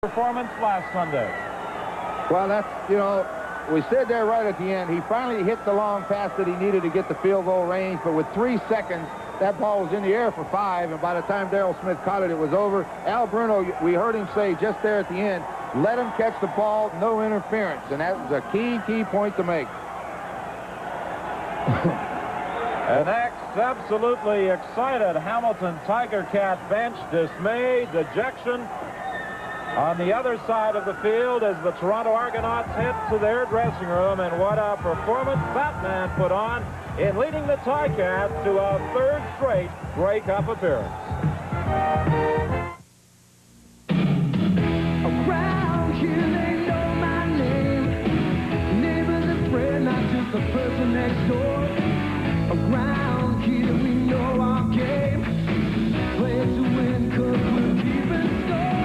performance last Sunday. Well, that's, we said there right at the end, he finally hit the long pass that he needed to get the field goal range, but with 3 seconds, that ball was in the air for 5, and by the time Darrell Smith caught it, it was over. Al Bruno, we heard him say just there at the end, let him catch the ball, no interference, and that was a key point to make. The next absolutely excited Hamilton Tiger Cat bench, dismay, dejection. On the other side of the field as the Toronto Argonauts head to their dressing room, and what a performance that man put on in leading the Ticats to a 3rd straight Grey Cup appearance. Around here they know my name. Neighbors and friends, not just the person next door. Around here we know our game. Play to win 'cause we're keeping score.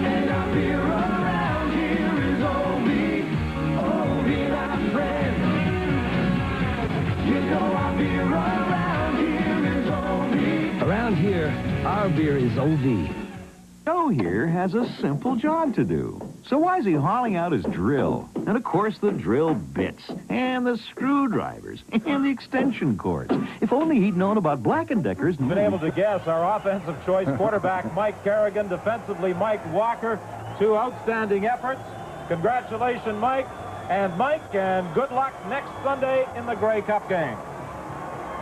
And our beer around here is OV, my friend. You know our beer around here is OV. Around here, our beer is OV. Joe here has a simple job to do. So why is he hauling out his drill? And of course the drill bits, and the screwdrivers, and the extension cords. If only he'd known about Black & Decker's. Been able to guess our offensive choice quarterback Mike Kerrigan, defensively Mike Walker. 2 outstanding efforts. Congratulations, Mike. And good luck next Sunday in the Grey Cup game.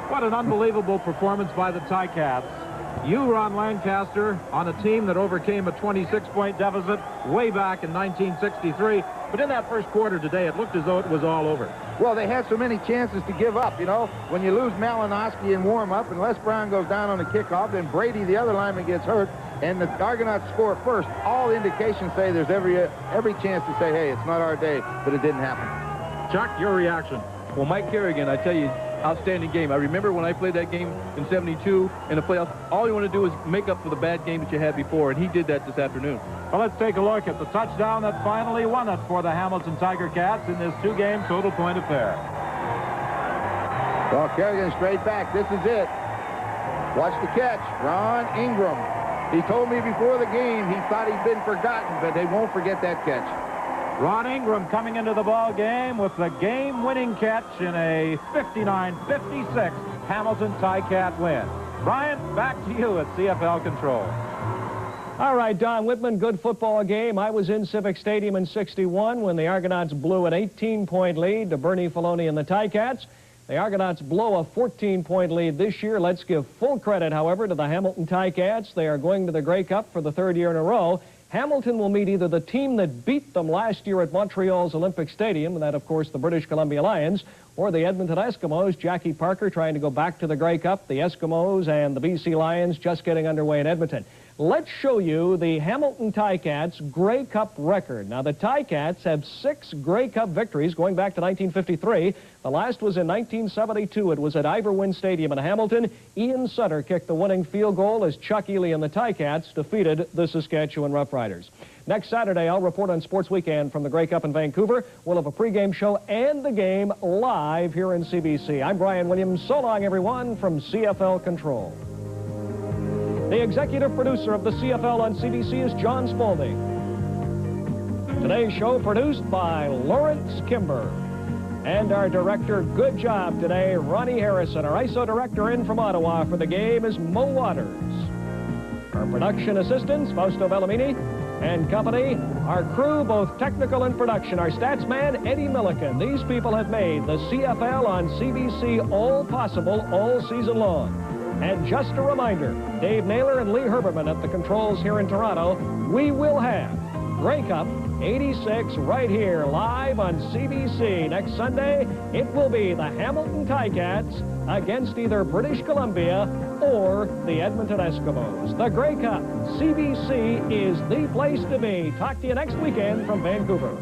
What an unbelievable performance by the Ticats. You, Ron Lancaster, on a team that overcame a 26-point deficit way back in 1963. But in that first quarter today, it looked as though it was all over. Well, they had so many chances to give up, When you lose Malinowski in warm-up and Les Brown goes down on the kickoff, then Brady, the other lineman, gets hurt, and the Argonauts score first. All indications say there's every chance to say, hey, it's not our day, but it didn't happen. Chuck, your reaction? Well, Mike Kerrigan, I tell you, outstanding game. I remember when I played that game in '72 in the playoffs, all you want to do is make up for the bad game that you had before, and he did that this afternoon. Well, let's take a look at the touchdown that finally won it for the Hamilton Tiger Cats in this 2-game total point affair. Well, Kerrigan straight back. This is it. Watch the catch. Ron Ingram. He told me before the game he thought he'd been forgotten, but they won't forget that catch. Ron Ingram coming into the ball game with the game-winning catch in a 59-56 Hamilton Ticat win. Brian, back to you at CFL Control. All right, Don Whitman, good football game. I was in Civic Stadium in '61 when the Argonauts blew an 18-point lead to Bernie Filoni and the Ticats. The Argonauts blow a 14-point lead this year. Let's give full credit, however, to the Hamilton Ticats. They are going to the Grey Cup for the 3rd year in a row. Hamilton will meet either the team that beat them last year at Montreal's Olympic Stadium, and that, of course, the British Columbia Lions, or the Edmonton Eskimos. Jackie Parker trying to go back to the Grey Cup. The Eskimos and the BC Lions just getting underway in Edmonton. Let's show you the Hamilton Ticats Grey Cup record. Now, the Ticats have 6 Grey Cup victories going back to 1953. The last was in 1972. It was at Ivor-Wynne Stadium in Hamilton. Ian Sutter kicked the winning field goal as Chuck Ely and the Ticats defeated the Saskatchewan Roughriders. Next Saturday, I'll report on Sports Weekend from the Grey Cup in Vancouver. We'll have a pregame show and the game live here in CBC. I'm Brian Williams. So long, everyone, from CFL Control. The executive producer of the CFL on CBC is John Spaulding. Today's show produced by Lawrence Kimber. And our director, good job today, Ronnie Harrison. Our ISO director in from Ottawa for the game is Mo Waters. Our production assistants, Fausto Bellamini and company. Our crew, both technical and production. Our stats man, Eddie Milliken. These people have made the CFL on CBC all possible all season long. And just a reminder, Dave Naylor and Lee Herberman at the controls here in Toronto, we will have Grey Cup 86 right here live on CBC. Next Sunday, it will be the Hamilton Ticats against either British Columbia or the Edmonton Eskimos. The Grey Cup, CBC is the place to be. Talk to you next weekend from Vancouver.